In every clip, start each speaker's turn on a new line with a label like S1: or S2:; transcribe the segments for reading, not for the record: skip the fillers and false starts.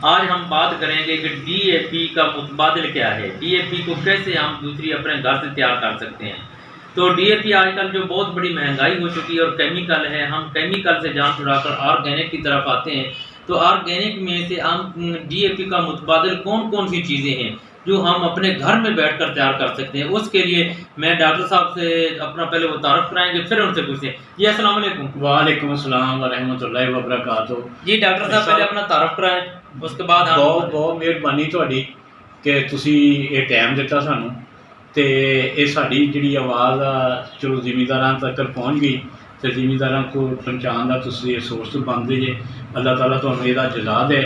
S1: आज हम बात करेंगे कि DAP का मुतबादिल क्या है, DAP को कैसे हम दूसरी अपने घर से तैयार कर सकते हैं। तो DAP आजकल जो बहुत बड़ी महंगाई हो चुकी है और केमिकल है, हम केमिकल से जान छुड़ाकर ऑर्गेनिक की तरफ आते हैं। तो ऑर्गेनिक में से हम DAP का मुतबादिल कौन कौन सी चीज़ें हैं जो हम अपने घर में बैठकर तैयार कर सकते हैं। उसके लिए मैं डॉक्टर साहब से अपना पहले वो तारुफ कराएंगे, फिर उनसे पूछते हैं। जी अस्सलाम वालेकुम।
S2: वालेकुम अस्सलाम वरहमतुल्लाहि वबरकातुहू।
S1: जी डॉक्टर साहब पहले अपना तारुफ कराएं, उसके बाद हम
S2: बहुत बहुत ਮਿਹਰਬਾਨੀ ਤੁਹਾਡੀ ਕਿ ਤੁਸੀਂ ਇਹ ਟਾਈਮ ਦਿੱਤਾ ਸਾਨੂੰ ਤੇ ਇਹ ਸਾਡੀ ਜਿਹੜੀ ਆਵਾਜ਼ ਆ ਚਲੋ ਜ਼ਿਮੀਂਦਾਰਾਂ ਤੱਕ ਪਹੁੰਚ ਗਈ ਤੇ ਜ਼ਿਮੀਂਦਾਰਾਂ ਕੋਲ ਪਹੁੰਚਾਉਣ ਦਾ ਤੁਸੀਂ ਸੋਰਸ ਬਣਦੇ ਜੇ। ਅੱਲਾਹ ਤਾਲਾ ਤੁਹਾਨੂੰ ਇਹਦਾ ਜਜ਼ਾ ਦੇ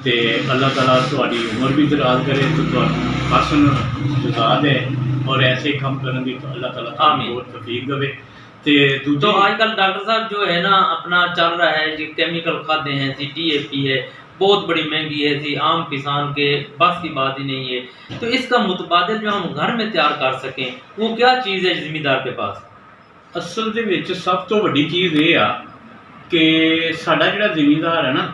S2: ਤੇ ਅੱਲਾਹ ਤਾਲਾ ਤੁਹਾਡੀ ਉਮਰ ਵੀ ਦਰਾਜ਼ ਕਰੇ ਤੇ ਤੁਹਾਨੂੰ ਹਸਨ ਜਜ਼ਾ ਦੇ और ऐसे काम करने की अल्लाह ताला
S1: आमीन
S2: बहुत तौफीक देवे। तो
S1: आजकल डॉक्टर साहब जो है ना अपना चल रहा है जो केमिकल खाते हैं, DAP है, बहुत बड़ी महंगी है जी, आम किसान के बस की बात ही नहीं है। तो इसका मुतबादिल जो हम घर में तैयार कर सकें वो क्या चीज़ है जिम्मेदार के पास?
S2: असल ਦੇ ਵਿੱਚ ਸਭ ਤੋਂ ਵੱਡੀ ਚੀਜ਼ ਇਹ ਆ ਕਿ ਸਾਡਾ ਜਿਹੜਾ ਜ਼ਿਮੀਂਦਾਰ ਹੈ ਨਾ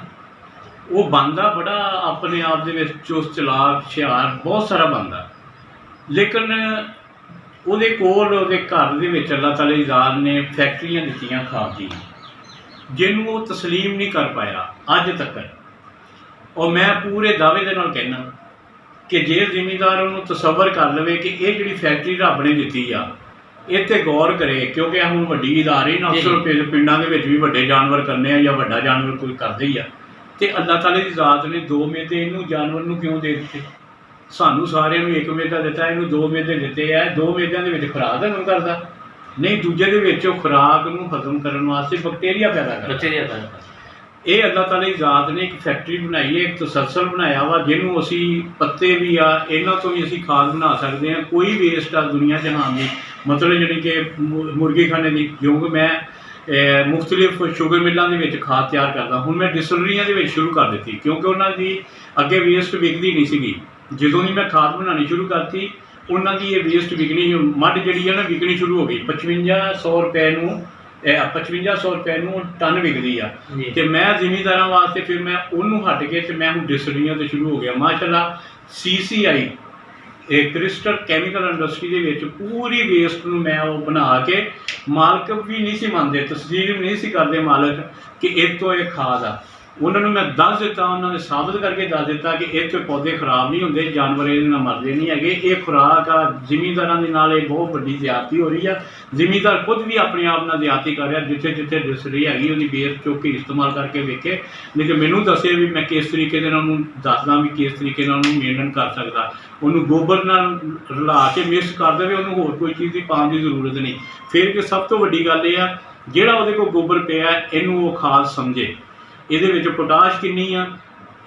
S2: ਉਹ ਬਣਦਾ ਬੜਾ ਆਪਣੇ ਆਪ ਦੇ ਵਿੱਚ ਚੁਸਤ ਚਲਾਕ ਹੁਸ਼ਿਆਰ ਬਹੁਤ ਸਾਰਾ ਬਣਦਾ, ਲੇਕਿਨ ਉਹਦੇ ਕੋਲ ਉਹਦੇ ਘਰ ਦੇ ਵਿੱਚ ਅੱਲਾਹ ਤਾਲਾ ਦੀ ਜ਼ਾਤ ਨੇ ਫੈਕਟਰੀਆਂ ਦਿੱਤੀਆਂ ਖਾਦ ਦੀਆਂ ਜਿਹਨੂੰ ਉਹ ਤਸਲੀਮ ਨਹੀਂ ਕਰ ਪਾਇਆ ਅੱਜ ਤੱਕ। ਔਰ ਮੈਂ ਪੂਰੇ ਦਾਅਵੇ ਦੇ ਨਾਲ ਕਹਿਣਾ ਕਿ ਜੇ ਜ਼ਿਮੀਂਦਾਰ ਉਹਨੂੰ ਤਸੱਵਰ ਕਰ ਲਵੇ ਕਿ ਇਹ ਜਿਹੜੀ ਫੈਕਟਰੀ ਰੱਬ ਨੇ ਦਿੱਤੀ ਆ ਇਹ 'ਤੇ ਗੌਰ ਕਰੇ, ਕਿਉਂਕਿ ਹੁਣ ਵੱਡੀ ਇਦਾਰੇ ਨਾ ਅਕਸਰ ਪਿੰਡਾਂ ਦੇ ਵਿੱਚ ਵੀ ਵੱਡੇ ਜਾਨਵਰ ਕਰਨੇ ਆ ਜਾਂ ਵੱਡਾ ਜਾਨਵਰ ਕੋਈ ਕਰਦੇ ਹੀ ਆ, ਅਤੇ ਅੱਲਾਹ ਤਾਲਾ ਦੀ ਜ਼ਾਤ ਨੇ 2 ਮੇਦੇ ਇਹਨੂੰ ਜਾਨਵਰ ਨੂੰ ਕਿਉਂ ਦੇ ਦਿੱਤੇ? ਸਾਨੂੰ ਸਾਰਿਆਂ ਨੂੰ 1 ਮੇਦਾ ਦਿੱਤਾ, ਇਹਨੂੰ 2 ਮੇਦੇ ਦਿੱਤੇ ਆ। 2 ਮੇਦਿਆਂ ਦੇ ਵਿੱਚ ਖੁਰਾਕ ਹਜ਼ਮ ਕਰਦਾ ਨਹੀਂ, ਦੂਜੇ ਦੇ ਵਿੱਚ ਉਹ ਖੁਰਾਕ ਨੂੰ ਹਜ਼ਮ ਕਰਨ ਵਾਸਤੇ ਬੈਕਟੀਰੀਆ ਪੈਦਾ ਕਰਦਾ। ਇਹ ਅੱਲਾਹ ਤਾਲਾ ਦੀ ਜ਼ਾਤ ਨੇ ਇੱਕ ਫੈਕਟਰੀ ਬਣਾਈ ਹੈ, ਇੱਕ ਤਸਲਸਲ ਬਣਾਇਆ ਵਾ ਜਿਹਨੂੰ ਅਸੀਂ ਪੱਤੇ ਵੀ ਆ ਇਹਨਾਂ ਤੋਂ ਵੀ ਅਸੀਂ ਖਾਦ ਬਣਾ ਸਕਦੇ ਹਾਂ। ਕੋਈ ਵੇਸਟ ਆ ਦੁਨੀਆ ਜਹਾਨ ਦੀ ਮਤਲਬ ਜਿਹੜੀ ਕਿ ਮੁਰਗੀ ਖਾਨੇ ਦੀ, ਕਿਉਂਕਿ ਮੈਂ ਮੁਖਤਲਿਫ ਸ਼ੂਗਰ ਮਿੱਲਾਂ ਦੇ ਵਿੱਚ ਖਾਦ ਤਿਆਰ ਕਰਦਾ। ਹੁਣ ਮੈਂ ਡਿਸਟਿਲਰੀਆਂ ਦੇ ਵਿੱਚ ਸ਼ੁਰੂ ਕਰ ਦਿੱਤੀ ਕਿਉਂਕਿ ਉਹਨਾਂ ਦੀ ਅੱਗੇ ਵੇਸਟ ਵਿਕਦੀ ਨਹੀਂ ਸੀਗੀ। ਜਦੋਂ ਦੀ ਮੈਂ ਖਾਦ ਬਣਾਉਣੀ ਸ਼ੁਰੂ ਕਰਤੀ ਉਹਨਾਂ ਦੀ ਇਹ ਵੇਸਟ ਵਿਕਣੀ ਮੱਡ ਜਿਹੜੀ ਹੈ ਨਾ ਵਿਕਣੀ ਸ਼ੁਰੂ ਹੋ ਗਈ। 5500 ਰੁਪਏ ਨੂੰ ਟਨ ਵਿਕਦੀ ਆ। ਅਤੇ ਮੈਂ ਜ਼ਿਮੀਂਦਾਰਾਂ ਵਾਸਤੇ ਫਿਰ ਮੈਂ ਉਹਨੂੰ ਹਟ ਕੇ ਅਤੇ ਮੈਂ ਹੁਣ ਡਿਸਟਿਲਰੀਆਂ 'ਤੇ ਸ਼ੁਰੂ ਹੋ ਗਿਆ। ਮਾਸ਼ਾਅੱਲਾ CCI ਇਹ ਕ੍ਰਿਸਟਲ ਕੈਮੀਕਲ ਇੰਡਸਟਰੀ ਦੇ ਵਿੱਚ ਪੂਰੀ ਵੇਸਟ ਨੂੰ ਮੈਂ ਉਹ ਬਣਾ ਕੇ ਮਾਲਕ ਵੀ ਨਹੀਂ ਸੀ ਮੰਨਦੇ, ਤਸਦੀਕ ਨਹੀਂ ਸੀ ਕਰਦੇ ਮਾਲਕ ਕਿ ਇਹ ਤੋਂ ਇਹ ਖਾਦ ਆ। ਉਹਨਾਂ ਨੂੰ ਮੈਂ ਦੱਸ ਦਿੱਤਾ, ਉਹਨਾਂ ਨੇ ਸਾਬਤ ਕਰਕੇ ਦੱਸ ਦਿੱਤਾ ਕਿ ਇਹ ਤੋਂ ਪੌਦੇ ਖਰਾਬ ਨਹੀਂ ਹੁੰਦੇ, ਜਾਨਵਰ ਇਹਦੇ ਨਾਲ ਮਰਦੇ ਨਹੀਂ ਹੈਗੇ, ਇਹ ਖੁਰਾਕ ਆ। ਜ਼ਿਮੀਂਦਾਰਾਂ ਦੇ ਨਾਲ ਇਹ ਬਹੁਤ ਵੱਡੀ ਜ਼ਿਆਦਤੀ ਹੋ ਰਹੀ ਆ। ਜ਼ਿਮੀਂਦਾਰ ਖੁਦ ਵੀ ਆਪਣੇ ਆਪ ਨਾਲ ਜ਼ਿਆਦਤੀ ਕਰ ਰਿਹਾ, ਜਿੱਥੇ ਜਿੱਥੇ ਡਿਸਟਿਲਰੀ ਹੈਗੀ ਉਹਦੀ ਵੇਸਟ ਚੁੱਕ ਕੇ ਇਸਤੇਮਾਲ ਕਰਕੇ ਵੇਖੇ, ਲੇਕਿਨ ਮੈਨੂੰ ਦੱਸੇ ਵੀ ਮੈਂ ਕਿਸ ਤਰੀਕੇ ਦੇ ਨਾਲ ਉਹਨੂੰ ਦੱਸਦਾ ਵੀ ਕਿਸ ਤਰੀਕੇ ਨਾਲ ਉਹਨੂੰ ਮੇਨਟੇਨ ਕਰ ਸਕਦਾ। ਉਹਨੂੰ ਗੋਬਰ ਨਾਲ ਰਲਾ ਕੇ ਮਿਕਸ ਕਰ ਦੇਵੇ, ਉਹਨੂੰ ਹੋਰ ਕੋਈ ਚੀਜ਼ ਦੀ ਪਾਉਣ ਦੀ ਜ਼ਰੂਰਤ ਨਹੀਂ। ਫਿਰ ਕਿ ਸਭ ਤੋਂ ਵੱਡੀ ਗੱਲ ਇਹ ਆ ਜਿਹੜਾ ਉਹਦੇ ਕੋਲ ਗੋਬਰ ਪਿਆ ਇਹਨੂੰ ਉਹ ਖਾਦ ਸਮਝੇ। ਇਹਦੇ ਵਿੱਚ ਪੋਟਾਸ਼ ਕਿੰਨੀ ਆ,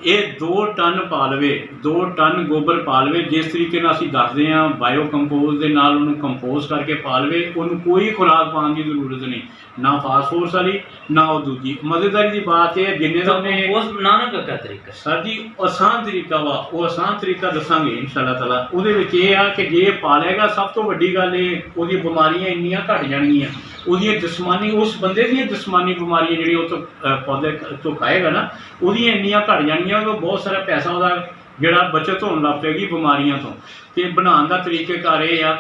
S2: ਇਹ 2 ਟਨ ਪਾ ਲਵੇ, 2 ਟਨ ਗੋਬਰ ਪਾ ਲਵੇ। ਜਿਸ ਤਰੀਕੇ ਨਾਲ ਅਸੀਂ ਦੱਸਦੇ ਹਾਂ ਬਾਇਓ ਕੰਪੋਜ਼ ਦੇ ਨਾਲ ਉਹਨੂੰ ਕੰਪੋਜ਼ ਕਰਕੇ ਪਾ ਲਵੇ, ਉਹਨੂੰ ਕੋਈ ਖੁਰਾਕ ਪਾਉਣ ਦੀ ਜ਼ਰੂਰਤ ਨਹੀਂ, ਨਾ ਫਾਸਫੋਰਸ ਵਾਲੀ ਨਾ ਉਹ ਦੂਜੀ। ਮਜ਼ੇਦਾਰੀ ਦੀ ਬਾਤ ਇਹ ਜਿੰਨੇ ਦਾ ਉਹਨੇ
S1: ਬਣਾਉਣ ਦਾ ਕਿਆ ਤਰੀਕਾ
S2: ਸਰ ਜੀ ਆਸਾਨ ਤਰੀਕਾ ਵਾ, ਉਹ ਆਸਾਨ ਤਰੀਕਾ ਦੱਸਾਂਗੇ ਇਨਸ਼ਾਅੱਲਾ ਤਾਲਾ। ਉਹਦੇ ਵਿੱਚ ਇਹ ਆ ਕਿ ਜੇ ਪਾ ਲਏਗਾ ਸਭ ਤੋਂ ਵੱਡੀ ਗੱਲ ਇਹ ਉਹਦੀਆਂ ਬਿਮਾਰੀਆਂ ਇੰਨੀਆਂ ਘੱਟ ਜਾਣਗੀਆਂ, ਉਹਦੀਆਂ ਜਿਸਮਾਨੀ ਉਸ ਬੰਦੇ ਦੀਆਂ ਜਿਸਮਾਨੀ ਬਿਮਾਰੀਆਂ ਜਿਹੜੀਆਂ ਉਹ ਤੋਂ ਪੌਦੇ ਤੋਂ ਖਾਏਗਾ ਨਾ ਉਹਦੀਆਂ ਇੰਨੀਆਂ ਘੱਟ ਜਾਣਗੀਆਂ, ਉਹ ਬਹੁਤ ਸਾਰਾ ਪੈਸਾ ਉਹਦਾ ਜਿਹੜਾ ਬਚਤ ਹੋਣ ਲੱਗ ਪਏਗੀ ਬਿਮਾਰੀਆਂ ਤੋਂ। ਅਤੇ ਬਣਾਉਣ ਦਾ ਤਰੀਕੇਕਾਰ ਇਹ ਆ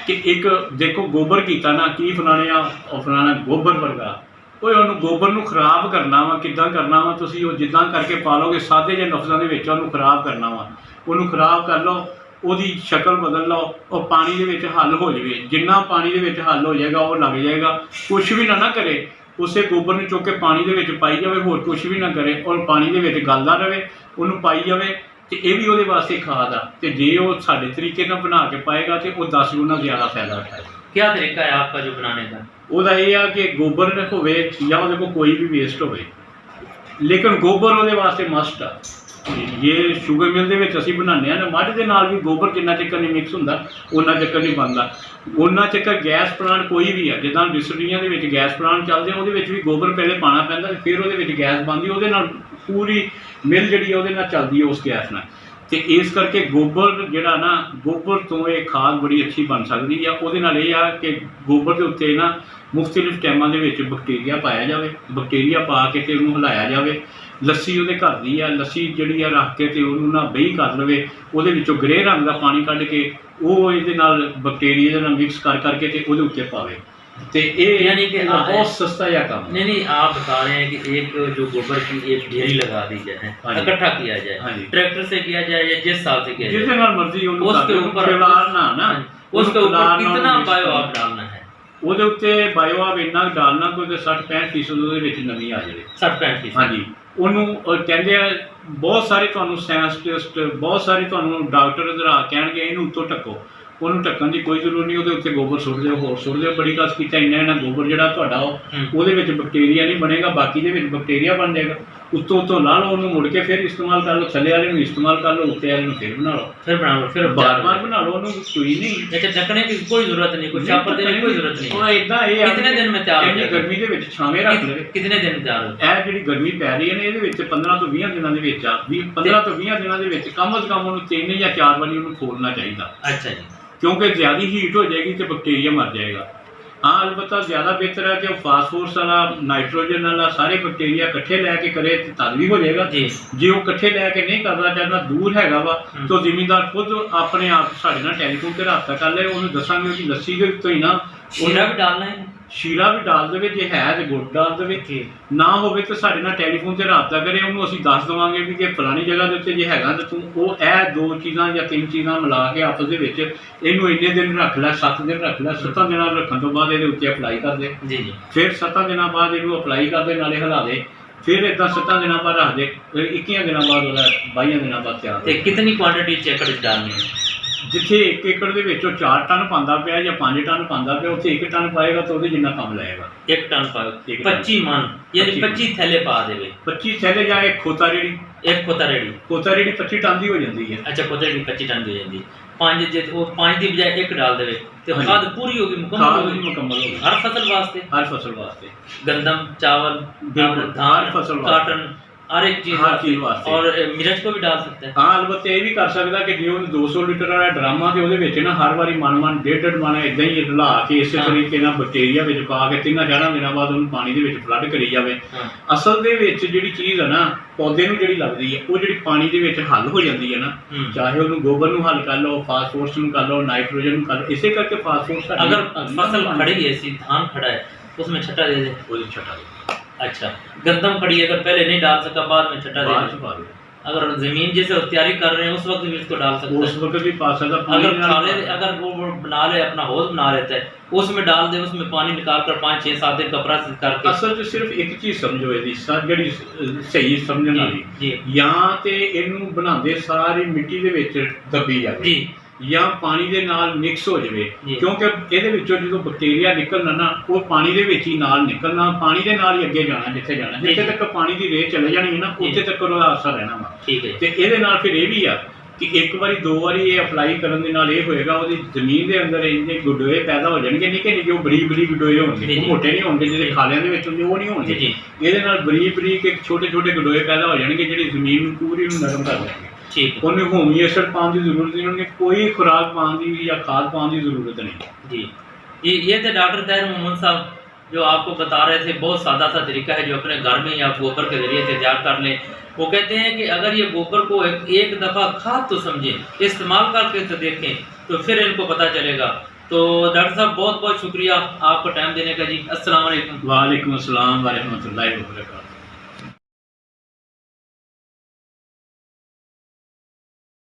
S2: ਕਿ ਇੱਕ ਦੇਖੋ ਗੋਬਰ ਕੀਤਾ ਨਾ ਕੀ ਫਲਾਣਾ ਉਹ ਫਲਾਣਾ ਗੋਬਰ ਵਰਗਾ, ਉਹਨੂੰ ਗੋਬਰ ਨੂੰ ਖਰਾਬ ਕਰਨਾ ਵਾ। ਕਿੱਦਾਂ ਕਰਨਾ ਵਾ? ਤੁਸੀਂ ਉਹ ਜਿੱਦਾਂ ਕਰਕੇ ਪਾ ਲਓਗੇ ਸਾਦੇ ਜਿਹੇ ਲਫ਼ਜ਼ਾਂ ਦੇ ਵਿੱਚ ਉਹਨੂੰ ਖਰਾਬ ਕਰਨਾ ਵਾ। ਉਹਨੂੰ ਖਰਾਬ ਕਰ ਲਓ, ਉਹਦੀ ਸ਼ਕਲ ਬਦਲ ਲਓ, ਉਹ ਪਾਣੀ ਦੇ ਵਿੱਚ ਹੱਲ ਹੋ ਜਾਵੇ। ਜਿੰਨਾ ਪਾਣੀ ਦੇ ਵਿੱਚ ਹੱਲ ਹੋ ਜਾਏਗਾ ਉਹ ਲੱਗ ਜਾਏਗਾ। ਕੁਛ ਵੀ ਨਾ ਕਰੇ, ਉਸੇ ਗੋਬਰ ਨੂੰ ਚੁੱਕ ਕੇ ਪਾਣੀ ਦੇ ਵਿੱਚ ਪਾਈ ਜਾਵੇ, ਹੋਰ ਕੁਛ ਵੀ ਨਾ ਕਰੇ, ਔਰ ਪਾਣੀ ਦੇ ਵਿੱਚ ਗਲਦਾ ਰਹੇ, ਉਹਨੂੰ ਪਾਈ ਜਾਵੇ। ਅਤੇ ਇਹ ਵੀ ਉਹਦੇ ਵਾਸਤੇ ਖਾਦ ਆ। ਅਤੇ ਜੇ ਉਹ ਸਾਡੇ ਤਰੀਕੇ ਨਾਲ ਬਣਾ ਕੇ ਪਾਏਗਾ ਤਾਂ ਉਹ 10 ਗੁਣਾ ਜ਼ਿਆਦਾ ਫਾਇਦਾ ਉਠਾਏਗਾ।
S1: क्या तरीका है आपका जो बनाने का?
S2: ਉਹਦਾ ਇਹ ਆ ਕਿ ਗੋਬਰ ਹੋਵੇ ਜਾਂ ਉਹਦੇ ਕੋਲ ਕੋਈ ਵੀ ਵੇਸਟ ਹੋਵੇ, ਲੇਕਿਨ ਗੋਬਰ ਉਹਦੇ ਵਾਸਤੇ ਮਸਟ ਆ। ਇਹ ਸ਼ੂਗਰ ਮਿਲ ਦੇ ਵਿੱਚ ਅਸੀਂ ਬਣਾਉਂਦੇ ਹਾਂ ਨਾ, ਮੱਝ ਦੇ ਨਾਲ ਵੀ ਗੋਬਰ ਜਿੰਨਾ ਚੱਕਰ ਨਹੀਂ ਮਿਕਸ ਹੁੰਦਾ ਉਹਨਾਂ ਚੱਕਰ ਨਹੀਂ ਬਣਦਾ। ਉਹਨਾਂ ਚੱਕਰ ਗੈਸ ਪਲਾਂਟ ਕੋਈ ਵੀ ਆ, ਜਿੱਦਾਂ ਡਿਸਟਿਲਰੀਆਂ ਦੇ ਵਿੱਚ ਗੈਸ ਪਲਾਂਟ ਚੱਲਦੇ ਉਹਦੇ ਵਿੱਚ ਵੀ ਗੋਬਰ ਪਹਿਲੇ ਪਾਉਣਾ ਪੈਂਦਾ, ਫਿਰ ਉਹਦੇ ਵਿੱਚ ਗੈਸ ਬਣਦੀ, ਉਹਦੇ ਨਾਲ ਪੂਰੀ ਮਿਲ ਜਿਹੜੀ ਉਹਦੇ ਨਾਲ ਚੱਲਦੀ ਹੈ ਉਸ ਗੈਸ ਨਾਲ। ਤੇ ਇਸ ਕਰਕੇ ਗੋਬਰ ਜਿਹੜਾ ਨਾ, ਗੋਬਰ ਤੋਂ ਇਹ ਖਾਦ ਬੜੀ ਅੱਛੀ ਬਣ ਸਕਦੀ ਆ। ਉਹਦੇ ਨਾਲ ਇਹ ਆ ਕਿ ਗੋਬਰ ਦੇ ਉੱਤੇ ਨਾ ਮੁਖਤਲਿਫ ਟਾਈਮਾਂ ਦੇ ਵਿੱਚ ਬੈਕਟੀਰੀਆ ਪਾਇਆ ਜਾਵੇ, ਬੈਕਟੀਰੀਆ ਪਾ ਕੇ ਤੇ ਉਹਨੂੰ ਹਿਲਾਇਆ ਜਾਵੇ। ਲੱਸੀ ਉਹਦੇ ਘਰ ਦੀ ਆ, ਲੱਸੀ ਜਿਹੜੀ ਆ ਰੱਖ ਕੇ ਤੇ ਉਹਨੂੰ ਨਾ ਬੇਹੀ ਕਰ ਲਵੇ, ਉਹਦੇ ਵਿੱਚੋਂ ਗ੍ਰੇ ਰੰਗ ਦਾ ਪਾਣੀ ਕੱਢ ਕੇ ਉਹ ਇਹਦੇ ਨਾਲ ਬੈਕਟੀਰੀਆ ਦੇ ਨਾਲ ਮਿਕਸ ਕਰ ਕਰਕੇ ਤੇ ਉਹਦੇ ਉੱਤੇ ਪਾਵੇ। तो ये
S1: यानी कि
S2: बहुत सस्ता या कम
S1: नहीं आप बता रहे हैं कि एक जो गोबर की एक ढेरी लगा दी जाए, इकट्ठा किया जाए, ट्रैक्टर से किया जाए या जिस साल से किया जाए,
S2: मर्जी
S1: उसके ऊपर कितना बायो आप डालना है,
S2: ਉਹਦੇ ਉੱਤੇ ਬਾਇਓ ਆਪ ਇੰਨਾ ਡਾਲਣਾ ਕੋਈ 60-65% ਉਹਦੇ ਵਿੱਚ ਨਮੀ ਆ ਜਾਵੇ।
S1: 60-65
S2: ਹਾਂਜੀ, ਉਹਨੂੰ ਕਹਿੰਦੇ ਆ ਬਹੁਤ ਸਾਰੇ ਤੁਹਾਨੂੰ ਸਾਇੰਟਿਸਟ ਬਹੁਤ ਸਾਰੇ ਤੁਹਾਨੂੰ ਡਾਕਟਰ ਇਧਰ ਆ ਕਹਿਣਗੇ ਇਹਨੂੰ ਉੱਤੋਂ ਢੱਕੋ, ਉਹਨੂੰ ਢੱਕਣ ਦੀ ਕੋਈ ਜ਼ਰੂਰਤ ਨਹੀਂ, ਉਹਦੇ ਉੱਤੇ ਗੋਬਰ ਸੁੱਟ ਦਿਓ, ਹੋਰ ਸੁੱਟ ਦਿਓ, ਬੜੀ ਕਸ ਕੀਤਾ ਇੰਨਾ ਗੋਬਰ ਜਿਹੜਾ ਤੁਹਾਡਾ ਉਹਦੇ ਵਿੱਚ ਬੈਕਟੀਰੀਆ ਨਹੀਂ ਬਣੇਗਾ, ਬਾਕੀ ਦੇ ਵਿੱਚ ਬੈਕਟੀਰੀਆ ਬਣ ਜਾਏਗਾ। ਉੱਤੋਂ ਉੱਤੋਂ ਲਾ ਲਓ ਉਹਨੂੰ, ਮੁੜ ਕੇ ਫਿਰ ਇਸਤੇਮਾਲ ਕਰ ਲਓ, ਥੱਲੇ ਵਾਲੇ ਨੂੰ ਇਸਤੇਮਾਲ ਕਰ ਲਓ, ਉੱਤੇ ਵਾਲੇ ਨੂੰ ਫਿਰ ਬਣਾ ਲਓ, ਫਿਰ ਬਾਰ-ਬਾਰ ਬਣਾ ਲਓ, ਉਹਨੂੰ ਕੋਈ ਨਹੀਂ
S1: ਢੱਕਣੇ ਦੀ ਕੋਈ ਜ਼ਰੂਰਤ ਨਹੀਂ, ਕੋਈ ਛਾਪਰ ਦੇने की कोई जरूरत नहीं।
S2: ਹੁਣ ਇਦਾਂ ਇਹ ਆ
S1: ਕਿੰਨੇ ਦਿਨ ਮੈਂ ਤਿਆਰ ਹੋ ਜਾਏਗਾ,
S2: ਗਰਮੀ ਦੇ ਵਿੱਚ ਛਾਵੇਂ ਰੱਖ ਲਵੇ,
S1: ਕਿੰਨੇ ਦਿਨ ਤਿਆਰ ਹੋ
S2: ਇਹ ਜਿਹੜੀ ਗਰਮੀ ਪੈ ਰਹੀ ਹੈ ਨੇ ਇਹਦੇ ਵਿੱਚ 15 ਤੋਂ 20 ਦਿਨਾਂ ਦੇ ਵਿੱਚ ਆ 15 ਤੋਂ 20 ਦਿਨਾਂ ਦੇ ਵਿੱਚ ਕਮ ਅਜ਼ ਕਮ ਉਹਨੂੰ 3 ਜਾਂ 4 ਵਾਰੀ ਉਹਨੂੰ ਖੋਲਣਾ ਚਾਹੀਦਾ।
S1: ਅੱਛਾ ਜੀ,
S2: ਕਿਉਂਕਿ ਜ਼ਿਆਦਾ ਹੀਟ ਹੋ ਜਾਏਗੀ ਤੇ ਬੈਕਟੀਰੀਆ ਮਰ ਜਾਏਗਾ। हाँ अलबत्ता ज़्यादा बेहतर है कि फास्फोरस वाला नाइट्रोजन वाला सारे बैक्टीरिया इकट्ठे लैके करे तो तद भी हो जाएगा। जे वो इकट्ठे लैके नहीं करना चाहता, दूर हैगा वा, तो जिमीदार खुद अपने आप साढ़े नाल टैलीफोन पर राबता कर ले, उन्हें दसांगे कि लस्सी के उत्तों ही ना
S1: शीरा भी डालना है,
S2: शीरा भी डाल देवे, जे है तो गुड़ डाल देवे, ना होवे तो साढ़े नाल टैलीफोन से राबता करे, उन्होंने असीं दस देवांगे भी कि फलानी जगह के उत्ते जे हैगा तो तूं वो ਇਹ 2 चीज़ां या 3 चीज़ां मिला के आपस ਦੇ ਵਿੱਚ ਇਹਨੂੰ ਇੰਨੇ ਦਿਨ ਰੱਖ ਲੈ, 7 ਦਿਨ ਰੱਖ ਲੈ, 7 ਦਿਨਾਂ ਰੱਖਣ ਤੋਂ ਬਾਅਦ ਇਹਦੇ ਉੱਤੇ ਅਪਲਾਈ ਕਰ ਦੇ, ਫਿਰ 7 ਦਿਨਾਂ ਬਾਅਦ ਇਹਨੂੰ ਅਪਲਾਈ ਕਰਦੇ ਨਾਲੇ ਹਿਲਾ ਦੇ, ਫਿਰ ਇਦਾਂ 7 ਦਿਨਾਂ ਬਾਅਦ ਰੱਖ ਦੇ, ਫਿਰ 21 ਦਿਨਾਂ ਬਾਅਦ ਉਹਦਾ 22 ਦਿਨਾਂ ਬਾਅਦ ਤਿਆਰ।
S1: ਤੇ ਕਿੰਨੀ ਕੁਆਂਟੀਟੀ ਚ ਏਕੜ ਚ डालनी है?
S2: ਜਿੱਥੇ 1 ਏਕੜ ਦੇ ਵਿੱਚੋਂ 4 ਟਨ ਪਾਉਂਦਾ ਪਿਆ ਜਾਂ 5 ਟਨ ਪਾਉਂਦਾ ਪਿਆ, ਉੱਥੇ 1 ਟਨ ਪਾਏਗਾ ਤਾਂ ਉਹਦੇ ਜਿੰਨਾ ਕੰਮ ਲਏਗਾ।
S1: 1 ਟਨ ਪਾਓ 25 ਮਨ यानी 25 ਥੈਲੇ ਪਾ ਦੇਵੇ,
S2: 25 ਥੈਲੇ ਜਾਂ ਇੱਕ ਖੋਤਾ ਰੇੜੀ,
S1: ਇੱਕ ਖੋਤਾ ਰੇੜੀ
S2: 25 ਟਨ ਦੀ ਹੋ ਜਾਂਦੀ ਹੈ।
S1: ਅੱਛਾ, ਖੋਤਾ ਰੇੜੀ 25 ਟਨ ਦੀ ਹੋ ਜਾਂਦੀ, 5 ਜੇ ਉਹ 5 ਦੀ ਬਜਾਏ 1 डाल ਦੇਵੇ ਤੇ ਖਾਦ ਪੂਰੀ ਹੋਗੀ, ਮੁਕੰਮਲ ਹੋਗੀ ਹਰ ਫਸਲ ਵਾਸਤੇ,
S2: ਹਰ ਫਸਲ ਵਾਸਤੇ,
S1: गंदम चावल धान काटन हर एक चीज वास्ते, और मिर्च को भी डाल सकते हैं।
S2: हाँ अलबत्ते ये भी कर सकता कि जो 200 लीटर वाला ड्राम आ ਉਹਦੇ ਵਿੱਚ ਨਾ ਹਰ ਵਾਰੀ ਮਨ 1.5 ਮਨ ਇਦਾਂ ਹੀ ਲਾ ਕੇ ਇਸੇ ਤਰੀਕੇ ਨਾਲ ਬੈਕਟੀਰੀਆ ਵਿੱਚ ਪਾ ਕੇ 3-4 ਦਿਨਾਂ ਬਾਅਦ ਉਹਨੂੰ ਪਾਣੀ ਦੇ ਵਿੱਚ ਫਲੱਡ ਕਰੀ ਜਾਵੇ। ਅਸਲ ਦੇ ਵਿੱਚ ਜਿਹੜੀ ਚੀਜ਼ ਹੈ ਨਾ ਪੌਦੇ ਨੂੰ ਜਿਹੜੀ ਲੱਗਦੀ ਹੈ ਉਹ ਜਿਹੜੀ ਪਾਣੀ ਦੇ ਵਿੱਚ ਹੱਲ ਹੋ ਜਾਂਦੀ ਹੈ ਨਾ, ਚਾਹੇ ਉਹਨੂੰ ਗੋਬਰ ਨੂੰ ਹੱਲ ਕਰ ਲਓ, ਫਾਸਫੋਰਸ ਨੂੰ ਕਰ ਲਓ, ਨਾਈਟ੍ਰੋਜਨ ਨੂੰ ਕਰ ਲਓ, ਇਸੇ ਕਰਕੇ ਫਾਸਫੋਰਸ
S1: अगर फसल खड़ी है, धान खड़ा है, उसमें छट्टा दे दे,
S2: छट्टा दे।
S1: अच्छा, गंदम खड़ी अगर पहले नहीं डाल सका बाद में छट्टा दे, अगर जमीन जैसे तैयारी कर रहे हैं उस वक्त भी इसको डाल सकते हैं,
S2: उस वक्त भी पा सकता।
S1: अगर वो बना ले, अपना हौज बना लेता है उसमें डाल दे, उसमें पानी निकाल कर 5-6-7 दिन कपड़ा करके।
S2: असल तो सिर्फ एक चीज समझो ਇਹਦੀ ਜਿਹੜੀ ਸਹੀ ਸਮਝਣ ਵਾਲੀ, ਜਾਂ ਤੇ ਇਹਨੂੰ ਬਣਾਉਂਦੇ ਸਾਰੀ ਮਿੱਟੀ ਦੇ ਵਿੱਚ ਦੱਬੀ ਜਾਵੇ ਜਾਂ ਪਾਣੀ ਦੇ ਨਾਲ ਮਿਕਸ ਹੋ ਜਾਵੇ, ਕਿਉਂਕਿ ਇਹਦੇ ਵਿੱਚੋਂ ਜਦੋਂ ਬੈਕਟੀਰੀਆ ਨਿਕਲਣਾ ਨਾ ਉਹ ਪਾਣੀ ਦੇ ਵਿੱਚ ਹੀ ਨਾਲ ਨਿਕਲਣਾ, ਪਾਣੀ ਦੇ ਨਾਲ ਹੀ ਅੱਗੇ ਜਾਣਾ, ਜਿੱਥੇ ਜਾਣਾ, ਜਿੱਥੇ ਤੱਕ ਪਾਣੀ ਦੀ ਰੇਤ ਚਲੇ ਜਾਣੀ ਹੈ ਨਾ ਉੱਥੇ ਤੱਕ ਉਹਦਾ ਅਸਰ ਰਹਿਣਾ ਵਾ। ਤੇ ਇਹਦੇ ਨਾਲ ਫਿਰ ਇਹ ਵੀ ਆ ਕਿ 1 ਵਾਰੀ 2 ਵਾਰੀ ਇਹ ਅਪਲਾਈ ਕਰਨ ਦੇ ਨਾਲ ਇਹ ਹੋਏਗਾ ਉਹਦੀ ਜ਼ਮੀਨ ਦੇ ਅੰਦਰ ਇੰਨੇ ਗੁੱਡੋਏ ਪੈਦਾ ਹੋ ਜਾਣਗੇ, ਨਿੱਕੇ ਨਿੱਕੇ ਉਹ ਬਰੀਕ ਗੁੱਡੋਏ ਹੋਣਗੇ, ਉਹ ਮੋਟੇ ਨਹੀਂ ਹੋਣਗੇ ਜਿਹੜੇ ਖਾਲਿਆਂ ਦੇ ਵਿੱਚ ਹੁੰਦੇ ਉਹ ਨਹੀਂ ਹੋਣਗੇ, ਇਹਦੇ ਨਾਲ ਬਰੀਕ ਇੱਕ ਛੋਟੇ ਗੁੱਡੋਏ ਪੈਦਾ ਹੋ ਜਾਣਗੇ ਜਿਹੜੀ ਜ਼ਮੀਨ ਨੂੰ ਪੂਰੀ ਨੂੰ ਨਰਮ ਕਰ ਦੇਣਗੇ। ਉਹਨੇ ਹੋਮੀ ਐਸਿਡ ਪਾਉਣ ਦੀ ਜ਼ਰੂਰਤ नहीं, उन्हें कोई खुराक पाने की या खाद पाने की ज़रूरत नहीं।
S1: जी ये थे डॉक्टर ताहिर मोहम्मद साहब जो आपको बता रहे थे, बहुत सादा सा तरीका है जो अपने घर में या गोबर के ज़रिए से तैयार कर लें। वो कहते हैं कि अगर ये गोबर को एक दफ़ा खाद तो समझें, इस्तेमाल करके तो देखें तो फिर इनको पता चलेगा। तो डॉक्टर साहब बहुत बहुत शुक्रिया आपको टाइम देने का जी। अस्सलाम वालेकुम।
S2: वालेकुम अस्सलाम व रहमतुल्लाहि व बरकातहू।